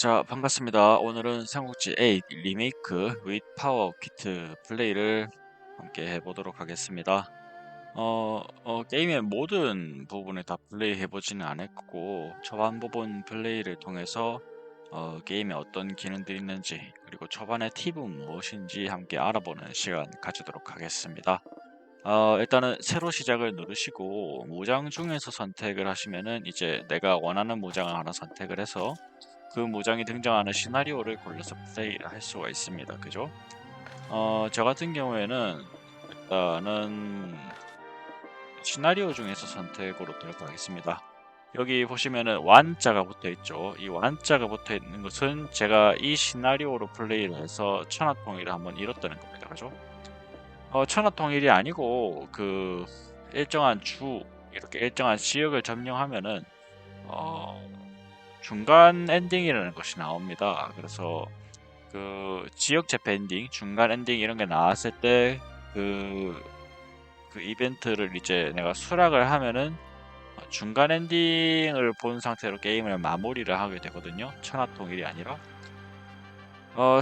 자, 반갑습니다. 오늘은 삼국지 8 리메이크 with 파워 퀴트 플레이를 함께 해보도록 하겠습니다. 게임의 모든 부분을 다 플레이 해보지는 않았고, 초반 부분 플레이를 통해서 게임에 어떤 기능들이 있는지, 그리고 초반의 팁은 무엇인지 함께 알아보는 시간 가지도록 하겠습니다. 일단은 새로 시작을 누르시고, 무장 중에서 선택을 하시면은 이제 내가 원하는 무장을 하나 선택을 해서 그 무장이 등장하는 시나리오를 골라서 플레이를 할 수가 있습니다. 그죠? 저 같은 경우에는 일단은 시나리오 중에서 선택으로 들어가겠습니다. 여기 보시면은 완자가 붙어 있죠. 이 완자가 붙어 있는 것은 제가 이 시나리오로 플레이를 해서 천하통일을 한번 이뤘다는 겁니다. 그죠? 천하통일이 아니고 그 일정한 주 이렇게 일정한 지역을 점령하면은 어, 중간 엔딩이라는 것이 나옵니다. 그래서 그 지역 재패 엔딩, 중간 엔딩 이런 게 나왔을 때 그 이벤트를 이제 내가 수락을 하면은 중간 엔딩을 본 상태로 게임을 마무리를 하게 되거든요. 천하통일이 아니라.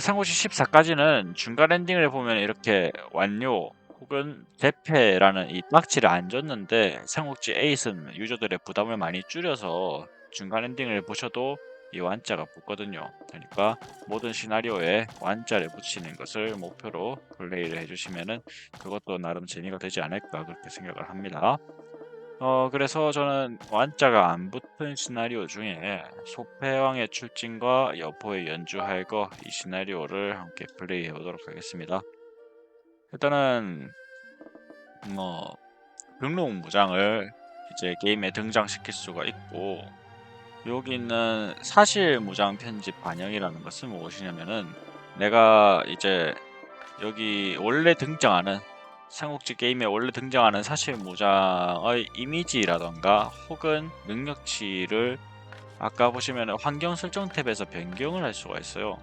삼국지 14까지는 중간 엔딩을 보면 이렇게 완료 혹은 재패라는 이 딱지를 안 줬는데 삼국지 8은 유저들의 부담을 많이 줄여서 중간 엔딩을 보셔도 이 완자가 붙거든요. 그러니까 모든 시나리오에 완자를 붙이는 것을 목표로 플레이를 해주시면은 그것도 나름 재미가 되지 않을까 그렇게 생각을 합니다. 그래서 저는 완자가 안 붙은 시나리오 중에 소패왕의 출진과 여포의 연주할 거 이 시나리오를 함께 플레이해 보도록 하겠습니다. 일단은 뭐 등록 무장을 이제 게임에 등장시킬 수가 있고 여기 있는 사실 무장 편집 반영이라는 것은 무엇이냐면은 내가 이제 여기 원래 등장하는 삼국지 게임에 원래 등장하는 사실 무장의 이미지라던가 혹은 능력치를 아까 보시면 환경 설정 탭에서 변경을 할 수가 있어요.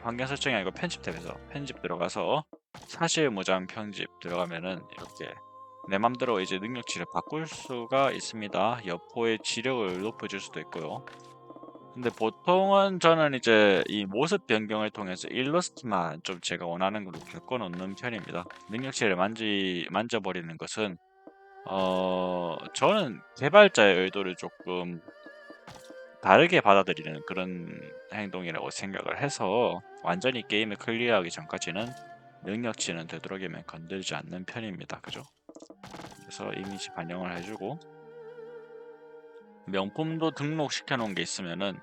환경 설정이 아니고 편집 탭에서 편집 들어가서 사실 무장 편집 들어가면은 이렇게 내 맘대로 이제 능력치를 바꿀 수가 있습니다. 여포의 지력을 높여줄 수도 있고요. 근데 보통은 저는 이제 이 모습 변경을 통해서 일러스트만 좀 제가 원하는 걸로 바꿔 놓는 편입니다. 능력치를 만져버리는 것은 저는 개발자의 의도를 조금 다르게 받아들이는 그런 행동이라고 생각을 해서 완전히 게임을 클리어하기 전까지는 능력치는 되도록이면 건들지 않는 편입니다. 그죠? 그래서 이미지 반영을 해주고 명품도 등록시켜 놓은 게 있으면은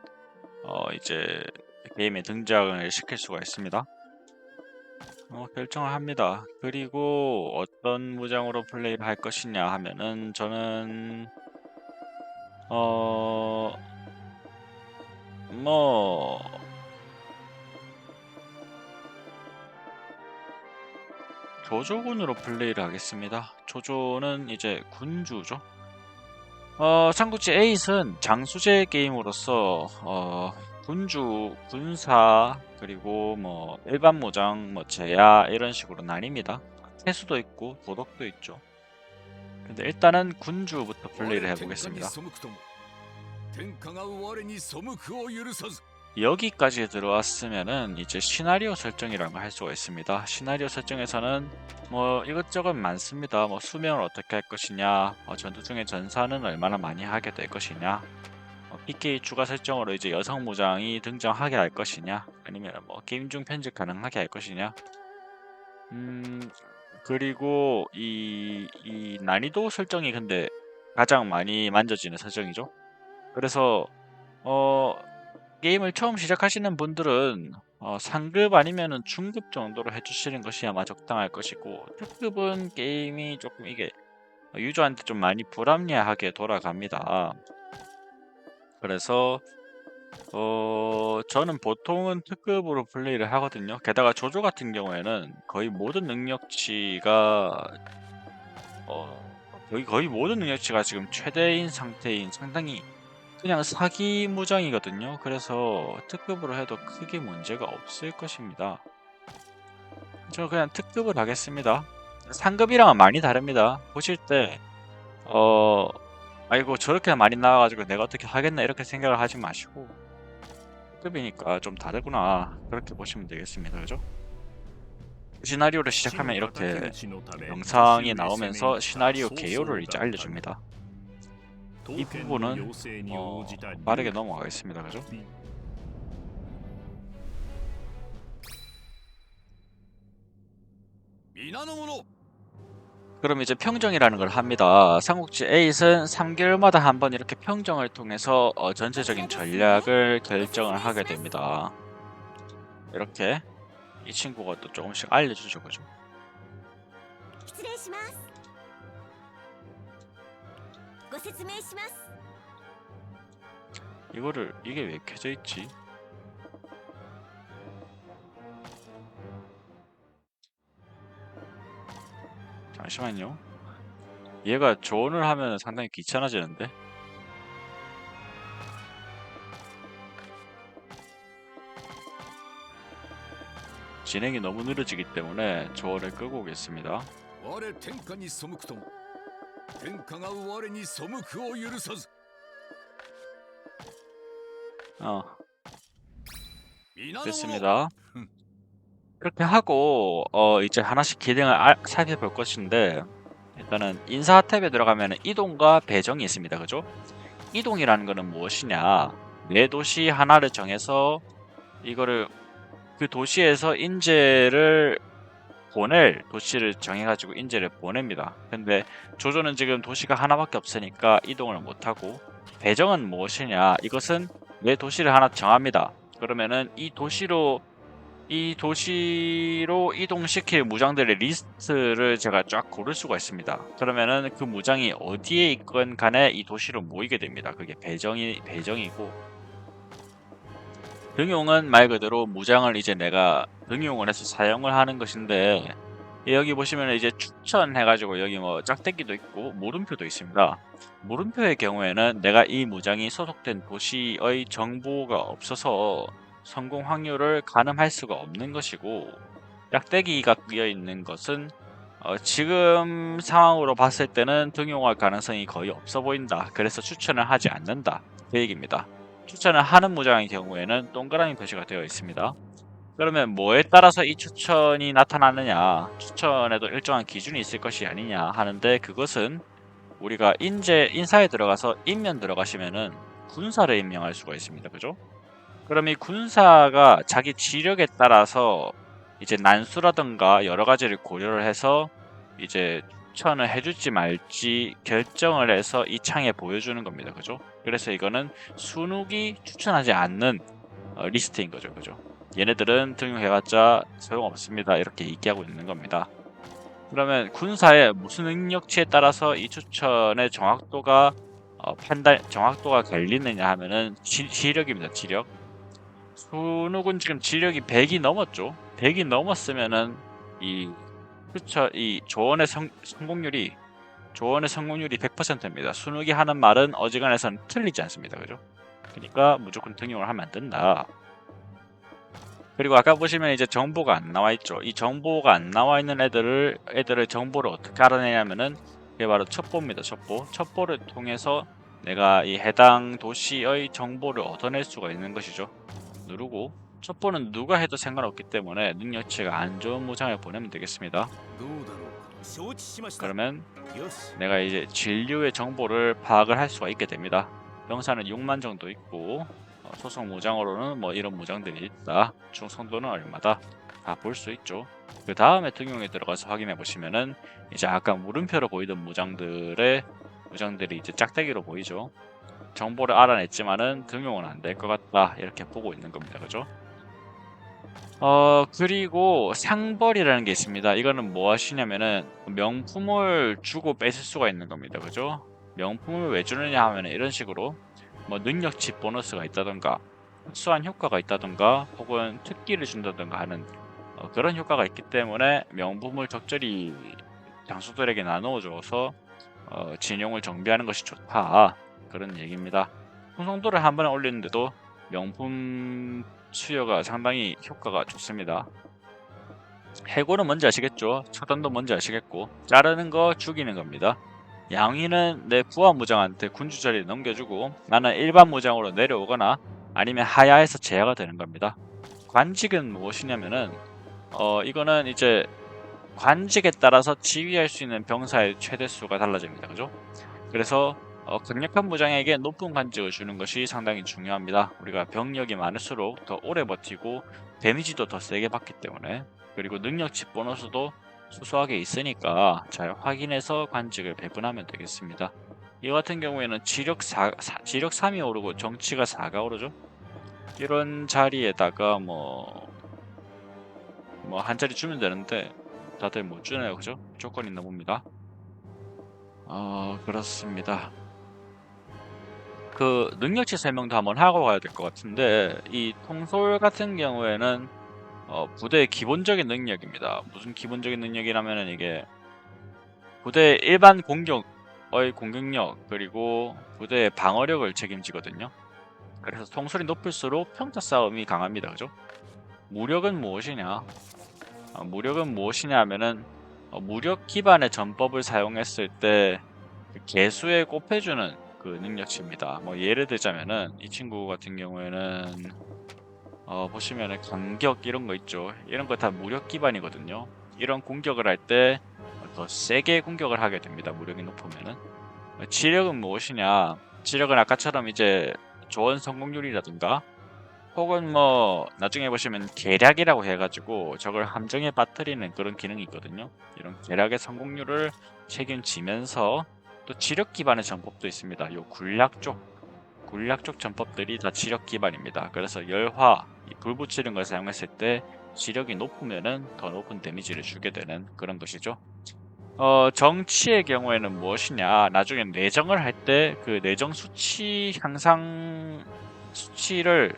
이제 게임에 등장을 시킬 수가 있습니다. 결정을 합니다. 그리고 어떤 무장으로 플레이를 할 것이냐 하면은 저는 어 뭐 조조군으로 플레이를 하겠습니다. 조조는 이제 군주죠. 삼국지 8은 장수제 게임으로서 군주, 군사, 그리고 뭐 일반 무장, 뭐 제야 이런 식으로 나뉩니다. 태수도 있고 도덕도 있죠. 근데 일단은 군주부터 플레이를 해보겠습니다. 여기까지 들어왔으면은 이제 시나리오 설정이라는 걸 할 수가 있습니다. 시나리오 설정에서는 뭐 이것저것 많습니다. 뭐 수명을 어떻게 할 것이냐, 전투 중에 전사는 얼마나 많이 하게 될 것이냐, PK 추가 설정으로 이제 여성 무장이 등장하게 할 것이냐, 아니면 뭐 게임 중 편집 가능하게 할 것이냐, 그리고 이 난이도 설정이 근데 가장 많이 만져지는 설정이죠. 그래서 어 게임을 처음 시작하시는 분들은 상급 아니면은 중급 정도로 해주시는 것이 아마 적당할 것이고 특급은 게임이 조금 이게 유저한테 좀 많이 불합리하게 돌아갑니다. 그래서 저는 보통은 특급으로 플레이를 하거든요. 게다가 조조 같은 경우에는 거의 모든 능력치가 거의 모든 능력치가 지금 최대인 상태인 상당히 그냥 사기 무장이거든요. 그래서 특급으로 해도 크게 문제가 없을 것입니다. 저 그냥 특급을 하겠습니다. 상급이랑은 많이 다릅니다. 보실 때, 아이고, 저렇게 많이 나와가지고 내가 어떻게 하겠나 이렇게 생각을 하지 마시고, 급이니까 좀 다르구나. 그렇게 보시면 되겠습니다. 그죠? 시나리오를 시작하면 이렇게 영상이 나오면서 시나리오 개요를 이제 알려줍니다. 이 부분은 빠르게 넘어가겠습니다. 그죠? 그럼 이제 평정이라는 걸 합니다. 삼국지 8은 3개월마다 한 번 이렇게 평정을 통해서 전체적인 전략을 결정을 하게 됩니다. 이렇게 이 친구가 또 조금씩 알려주죠. 그죠? 이게 왜 켜져 있지? 잠시만요. 얘가 조언을 하면 상당히 귀찮아지는데? 진행이 너무 느려지기 때문에 조언을 끄고 오겠습니다. 我天下に背くとも天下が我に背くを許さず 됐습니다. 그렇게 하고 이제 하나씩 기능을 살펴볼 것인데, 일단은 인사 탭에 들어가면 이동과 배정이 있습니다. 그죠? 이동이라는 거는 무엇이냐? 내 도시 하나를 정해서 이거를 그 도시에서 인재를 보낼 도시를 정해가지고 인재를 보냅니다. 근데 조조는 지금 도시가 하나밖에 없으니까 이동을 못하고, 배정은 무엇이냐? 이것은 내 도시를 하나 정합니다. 그러면은 이 도시로 이동시킬 무장들의 리스트를 제가 쫙 고를 수가 있습니다. 그러면은 그 무장이 어디에 있건 간에 이 도시로 모이게 됩니다. 그게 배정이고, 등용은 말 그대로 무장을 이제 내가 등용을 해서 사용을 하는 것인데, 여기 보시면 이제 추천해가지고 여기 뭐 짝대기도 있고 물음표도 있습니다. 물음표의 경우에는 내가 이 무장이 소속된 도시의 정보가 없어서 성공 확률을 가늠할 수가 없는 것이고, 짝대기가 끼어 있는 것은 지금 상황으로 봤을 때는 등용할 가능성이 거의 없어 보인다. 그래서 추천을 하지 않는다. 그 얘기입니다. 추천을 하는 무장의 경우에는 동그라미 표시가 되어 있습니다. 그러면 뭐에 따라서 이 추천이 나타나느냐, 추천에도 일정한 기준이 있을 것이 아니냐 하는데, 그것은 우리가 인사에 들어가서 인면 들어가시면은 군사를 임명할 수가 있습니다. 그죠? 그럼 이 군사가 자기 지력에 따라서 이제 난수라든가 여러 가지를 고려를 해서 이제 추천을 해줄지 말지 결정을 해서 이 창에 보여주는 겁니다. 그죠? 그래서 이거는 순욱이 추천하지 않는 리스트인 거죠. 그죠? 얘네들은 등용해봤자 소용없습니다. 이렇게 얘기하고 있는 겁니다. 그러면 군사의 무슨 능력치에 따라서 이 추천의 정확도가 정확도가 갈리느냐 하면은 지력입니다. 지력. 순욱은 지금 지력이 100이 넘었죠. 100이 넘었으면은 이 조언의 성공률이 100%입니다. 순욱이 하는 말은 어지간해선 틀리지 않습니다. 그죠? 그러니까 무조건 등용을 하면 안 된다. 그리고 아까 보시면 이제 정보가 안 나와 있죠. 이 정보가 안 나와 있는 애들의 정보를 어떻게 알아내냐면은 그게 바로 첩보입니다. 첩보를 통해서 내가 이 해당 도시의 정보를 얻어낼 수가 있는 것이죠. 누르고, 첩보는 누가 해도 상관없기 때문에 능력치가 안 좋은 무장을 보내면 되겠습니다. 그러면 내가 이제 진류의 정보를 파악을 할 수가 있게 됩니다. 병사는 6만 정도 있고, 소속 무장으로는 뭐 이런 무장들이 있다. 충성도는 얼마다. 다 볼 수 있죠. 그 다음에 등용에 들어가서 확인해 보시면은 이제 아까 물음표로 보이던 무장들이 이제 짝대기로 보이죠. 정보를 알아냈지만은 등용은 안 될 것 같다. 이렇게 보고 있는 겁니다. 그죠? 그리고 상벌이라는 게 있습니다. 이거는 뭐 하시냐면은 명품을 주고 뺏을 수가 있는 겁니다. 그죠? 명품을 왜 주느냐 하면은 이런 식으로 뭐 능력치 보너스가 있다던가 특수한 효과가 있다던가 혹은 특기를 준다던가 하는 그런 효과가 있기 때문에 명품을 적절히 장수들에게 나누어줘서 진용을 정비하는 것이 좋다. 그런 얘기입니다. 충성도를 한 번에 올리는데도 명품 수요가 상당히 효과가 좋습니다. 해고는 뭔지 아시겠죠? 차단도 뭔지 아시겠고, 자르는 거 죽이는 겁니다. 양위는 내 부하 무장한테 군주 자리를 넘겨주고 나는 일반 무장으로 내려오거나 아니면 하야에서 제하가 되는 겁니다. 관직은 무엇이냐면은 이거는 이제 관직에 따라서 지휘할 수 있는 병사의 최대 수가 달라집니다. 그죠? 그래서 강력한 무장에게 높은 관직을 주는 것이 상당히 중요합니다. 우리가 병력이 많을수록 더 오래 버티고 데미지도 더 세게 받기 때문에, 그리고 능력치 보너스도 소소하게 있으니까 잘 확인해서 관직을 배분하면 되겠습니다. 이 같은 경우에는 지력 3이 오르고 정치가 4가 오르죠. 이런 자리에다가 한 자리 주면 되는데 다들 못 주네요. 그죠? 조건이 있나 봅니다. 그렇습니다. 그 능력치 설명도 한번 하고 가야 될 것 같은데, 이 통솔 같은 경우에는 부대의 기본적인 능력입니다. 무슨 기본적인 능력이라면은 이게 부대의 일반 공격의 공격력, 그리고 부대의 방어력을 책임지거든요. 그래서 통솔이 높을수록 평타 싸움이 강합니다. 그죠? 무력은 무엇이냐? 무력은 무엇이냐 하면은 무력 기반의 전법을 사용했을 때 그 개수에 곱해주는 그 능력치입니다. 예를 들자면은 이 친구 같은 경우에는 보시면은 간격 이런 거 있죠. 이런 거 다 무력 기반이거든요. 이런 공격을 할 때 더 세게 공격을 하게 됩니다. 무력이 높으면은. 지력은 무엇이냐? 지력은 아까처럼 이제 조언 성공률이라든가, 혹은 나중에 보시면 계략이라고 해가지고 저걸 함정에 빠뜨리는 그런 기능이 있거든요. 이런 계략의 성공률을 책임지면서, 또 지력 기반의 전법도 있습니다. 요 굴약 쪽 전법들이 다 지력 기반입니다. 그래서 열화, 불 붙이는 걸 사용했을 때 지력이 높으면은 더 높은 데미지를 주게 되는 그런 것이죠. 정치의 경우에는 무엇이냐? 나중에 내정을 할 때 그 내정 수치 향상 수치를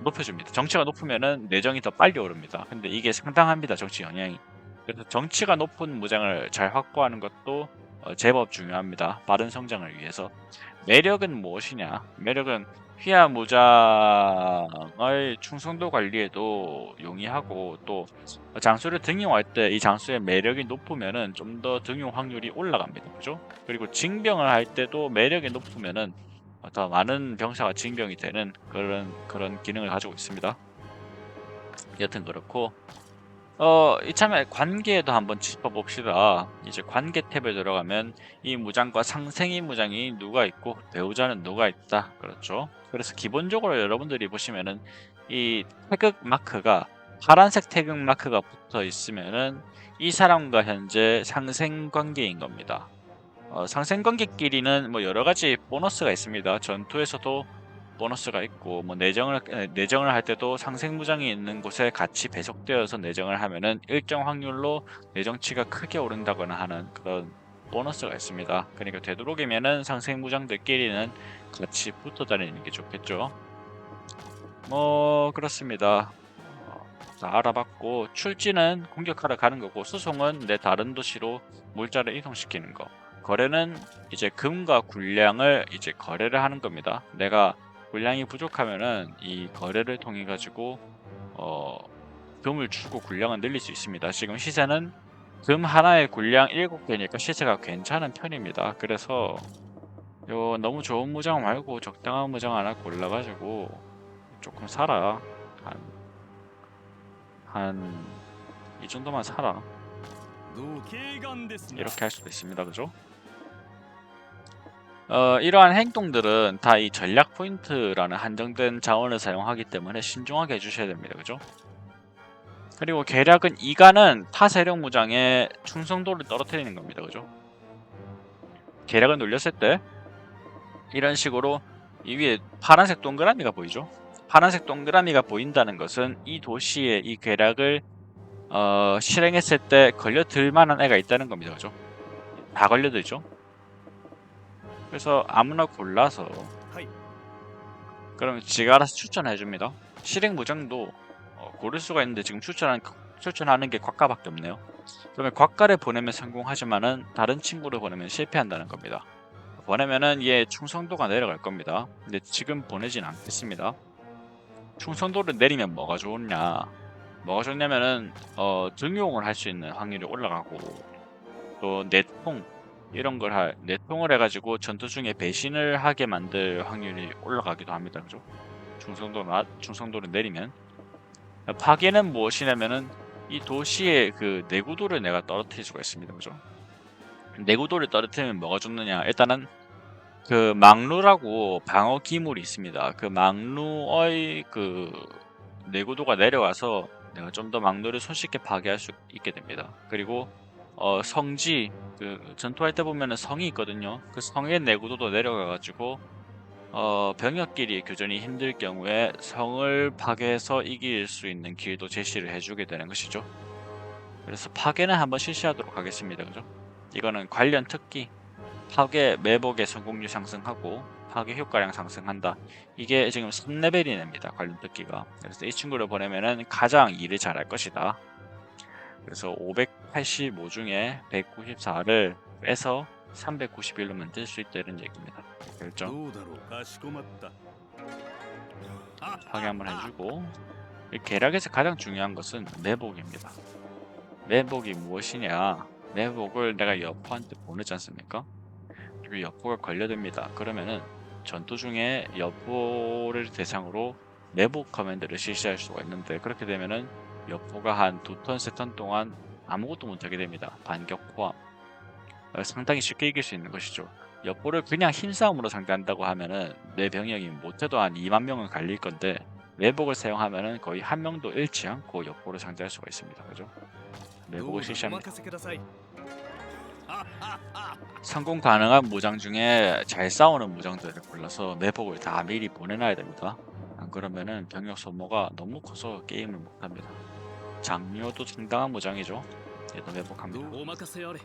높여줍니다. 정치가 높으면은 내정이 더 빨리 오릅니다. 근데 이게 상당합니다. 정치 영향이. 그래서 정치가 높은 무장을 잘 확보하는 것도 제법 중요합니다. 빠른 성장을 위해서. 매력은 무엇이냐? 매력은 휘하 무장의 충성도 관리에도 용이하고, 또 장수를 등용할 때 이 장수의 매력이 높으면은 좀 더 등용 확률이 올라갑니다. 그죠? 그리고 징병을 할 때도 매력이 높으면은 더 많은 병사가 징병이 되는 그런 기능을 가지고 있습니다. 여튼 그렇고, 이참에 관계도 한번 짚어봅시다. 이제 관계 탭에 들어가면 이 무장과 상생이 무장이 누가 있고 배우자는 누가 있다. 그렇죠. 그래서 기본적으로 여러분들이 보시면은 이 태극 마크가, 파란색 태극 마크가 붙어 있으면은 이 사람과 현재 상생 관계인 겁니다. 상생 관계끼리는 여러 가지 보너스가 있습니다. 전투에서도 보너스가 있고, 내정을 할 때도 상생무장이 있는 곳에 같이 배속되어서 내정을 하면은 일정 확률로 내정치가 크게 오른다거나 하는 그런 보너스가 있습니다. 그러니까 되도록이면은 상생무장들끼리는 같이 붙어 다니는 게 좋겠죠. 그렇습니다. 다 알아봤고, 출지는 공격하러 가는 거고, 수송은 내 다른 도시로 물자를 이동시키는 거. 거래는 이제 금과 군량을 이제 거래를 하는 겁니다. 내가 군량이 부족하면은 이 거래를 통해 가지고 금을 주고 군량을 늘릴 수 있습니다. 지금 시세는 금 하나에 군량 7개니까 시세가 괜찮은 편입니다. 그래서 너무 좋은 무장 말고 적당한 무장 하나 골라가지고 조금 사라. 한 이 정도만 사라. 이렇게 할 수도 있습니다. 그죠? 이러한 행동들은 다 이 전략 포인트라는 한정된 자원을 사용하기 때문에 신중하게 해주셔야 됩니다. 그죠? 그리고 계략은 이가는 타 세력 무장의 충성도를 떨어뜨리는 겁니다. 그죠? 계략을 눌렸을 때 이런 식으로 이 위에 파란색 동그라미가 보이죠? 파란색 동그라미가 보인다는 것은 이 도시에 이 계략을 실행했을 때 걸려들 만한 애가 있다는 겁니다. 그죠? 다 걸려들죠? 그래서 아무나 골라서, 그러면 지가 알아서 추천해 줍니다. 실행 무장도 고를 수가 있는데 지금 추천하는 게 곽가밖에 없네요. 그러면 곽가를 보내면 성공하지만은 다른 친구를 보내면 실패한다는 겁니다. 보내면은 얘 충성도가 내려갈 겁니다. 근데 지금 보내진 않겠습니다. 충성도를 내리면 뭐가 좋냐? 뭐가 좋냐면은 등용을 할 수 있는 확률이 올라가고, 또 내통, 이런 걸 내통을 해가지고 전투 중에 배신을 하게 만들 확률이 올라가기도 합니다. 그죠? 중성도를 내리면. 파괴는 무엇이냐면은 이 도시의 그 내구도를 내가 떨어뜨릴 수가 있습니다. 그죠? 내구도를 떨어뜨리면 뭐가 좋느냐? 일단은 그 망루라고 방어 기물이 있습니다. 그 망루의 그 내구도가 내려와서 내가 좀 더 망루를 손쉽게 파괴할 수 있게 됩니다. 그리고 성지, 그 전투할 때 보면은 성이 있거든요. 그 성의 내구도도 내려가가지고 병력끼리 교전이 힘들 경우에 성을 파괴해서 이길 수 있는 길도 제시를 해주게 되는 것이죠. 그래서 파괴는 한번 실시하도록 하겠습니다. 그죠? 이거는 관련 특기, 파괴 매복의 성공률 상승하고 파괴 효과량 상승한다. 이게 지금 3레벨이 냅니다. 관련 특기가. 그래서 이 친구를 보내면은 가장 일을 잘할 것이다. 그래서 585 중에 194를 빼서 391로 만들 수 있다는 얘기입니다. 결정. どうだろうかしこまった 파괴 한번 해주고, 이 계략에서 가장 중요한 것은 매복입니다. 매복이 무엇이냐? 매복을 내가 여포한테 보내지 않습니까? 그리고 여포가 걸려듭니다. 그러면은 전투 중에 여포를 대상으로 매복 커맨드를 실시할 수가 있는데, 그렇게 되면은 여포가 한 2턴, 3턴 동안 아무것도 못하게 됩니다. 반격 포함. 상당히 쉽게 이길 수 있는 것이죠. 여포를 그냥 힘싸움으로 상대한다고 하면은 내 병력이 못해도 한 2만 명은 갈릴 건데, 매복을 사용하면은 거의 한 명도 잃지 않고 여포를 상대할 수가 있습니다. 그죠? ど 매복을 うだお 실시합니다. 任せください 성공 가능한 무장 중에 잘 싸우는 무장들을 골라서 매복을 다 미리 보내놔야 됩니다. 안 그러면은 병력 소모가 너무 커서 게임을 못합니다. 장료도 상당한 무장이죠. 얘도 매복합니다. お任せあれ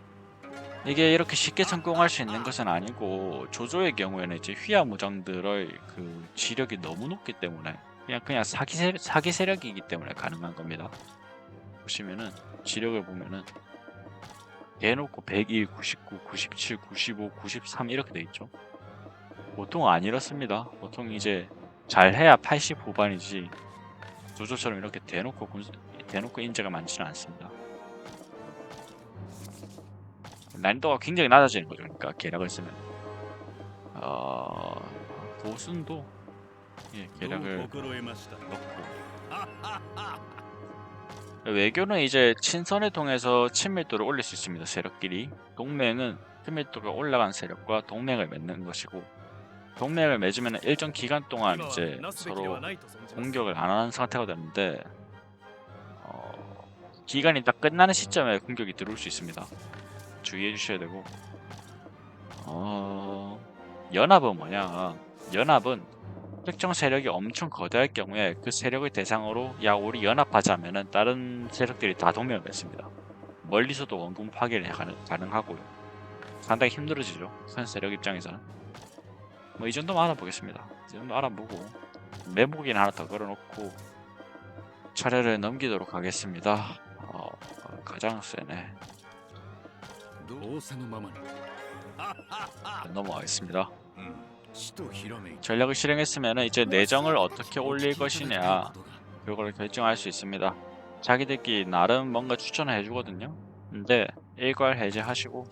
이게 이렇게 쉽게 성공할 수 있는 것은 아니고, 조조의 경우에는 이제 휘하 무장들의 그 지력이 너무 높기 때문에 그냥 사기 세력이기 때문에 가능한 겁니다. 보시면은 지력을 보면은 대놓고 101, 99, 97, 95, 93 이렇게 돼 있죠. 보통 안 이렇습니다. 보통 이제 잘해야 80 후반이지 조조처럼 이렇게 대놓고 인재가 많지는 않습니다. 난이도가 굉장히 낮아지는 거죠. 그러니까 계략을 쓰면 보순도 계략을 心得ました 넣고, 외교는 이제 친선을 통해서 친밀도를 올릴 수 있습니다. 세력끼리. 동맹은 친밀도가 올라간 세력과 동맹을 맺는 것이고, 동맹을 맺으면 일정 기간 동안 今は 이제 なすべきで 서로 はないと存じます 공격을 안 하는 상태가 되는데, 기간이 딱 끝나는 시점에 공격이 들어올 수 있습니다. 주의해 주셔야 되고, 연합은 뭐냐? 연합은 특정 세력이 엄청 거대할 경우에 그 세력을 대상으로 야 우리 연합하자면은 다른 세력들이 다 동맹을 맺습니다. 멀리서도 원군 파괴를 가능하고요. 상당히 힘들어지죠. 큰 세력 입장에서는. 뭐 이 정도만 알아보겠습니다. 이 정도 알아보고 매복이나 하나 더 걸어놓고 차례를 넘기도록 하겠습니다. 가장 세네. 仰せのままに 넘어가겠습니다. 死とひらめいて 전략을 실행했으면 이제 내정을 어떻게 올릴 것이냐, 그걸 결정할 수 있습니다. 자기들끼리 나름 뭔가 추천을 해주거든요. 근데 일괄 해제하시고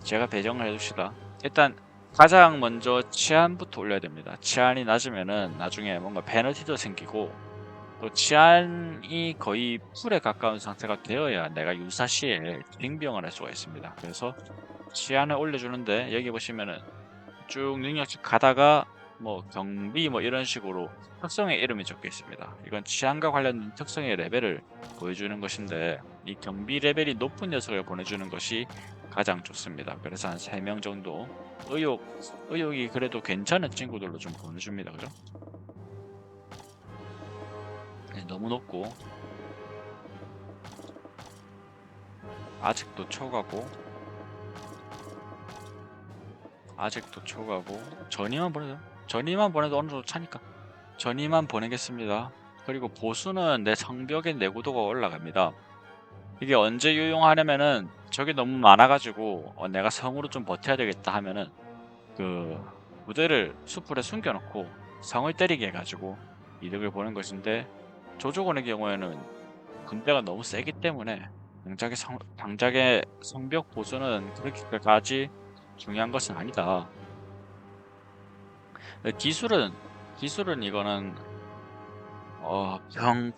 제가 배정을 해줍시다. 일단 가장 먼저 치안부터 올려야 됩니다. 치안이 낮으면은 나중에 뭔가 페널티도 생기고, 또 치안이 거의 풀에 가까운 상태가 되어야 내가 유사시에 빙병을 할 수가 있습니다. 그래서 치안을 올려주는데, 여기 보시면은 쭉 능력치 가다가 뭐 경비 뭐 이런 식으로 특성의 이름이 적혀 있습니다. 이건 치안과 관련된 특성의 레벨을 보여주는 것인데, 이 경비 레벨이 높은 녀석을 보내주는 것이 가장 좋습니다. 그래서 한 3명 정도 의욕이 그래도 괜찮은 친구들로 좀 보내줍니다. 그죠? 너무 높고 아직도 초가고 전이만 보내도 어느 정도 차니까 전이만 보내겠습니다. 그리고 보수는 내 성벽의 내구도가 올라갑니다. 이게 언제 유용하냐면은 적이 너무 많아가지고 내가 성으로 좀 버텨야 되겠다 하면은 그 부대를 숲풀에 숨겨놓고 성을 때리게 해가지고 이득을 보는 것인데, 조조군의 경우에는 군대가 너무 세기 때문에 장작의 성벽 보수는 그렇게까지 중요한 것은 아니다. 기술은 이거는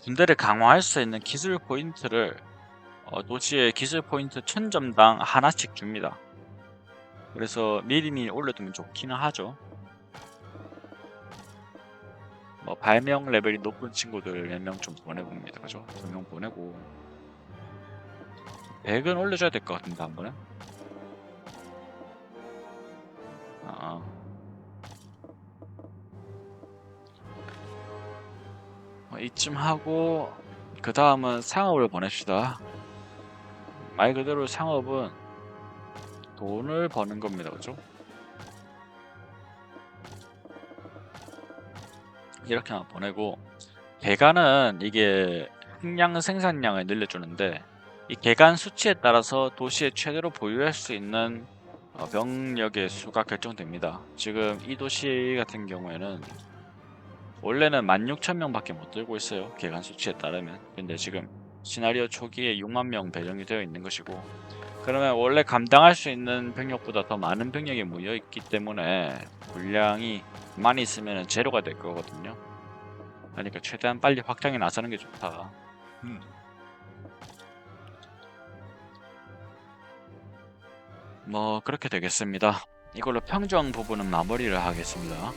군대를 강화할 수 있는 기술 포인트를 도시의 기술 포인트 1000점당 하나씩 줍니다. 그래서 미리미리 올려두면 좋기는 하죠. 뭐 발명 레벨이 높은 친구들 몇 명 좀 보내봅니다. 그죠? 2명 보내고 100은 올려줘야 될 것 같은데 한 번에. 이쯤 하고 그 다음은 상업을 보냅시다. 말 그대로 상업은 돈을 버는 겁니다. 그죠? 이렇게만 보내고 개간은 이게 식량 생산량을 늘려주는데 이 개간 수치에 따라서 도시에 최대로 보유할 수 있는 병력의 수가 결정됩니다. 지금 이 도시 같은 경우에는 원래는 16,000명밖에 못 들고 있어요. 개간 수치에 따르면. 근데 지금 시나리오 초기에 6만 명 배정이 되어 있는 것이고, 그러면 원래 감당할 수 있는 병력보다 더 많은 병력이 모여 있기 때문에 물량이 많이 있으면 제로가 될 거거든요. 그러니까 최대한 빨리 확장에 나서는 게 좋다. 뭐 그렇게 되겠습니다. 이걸로 평정 부분은 마무리를 하겠습니다.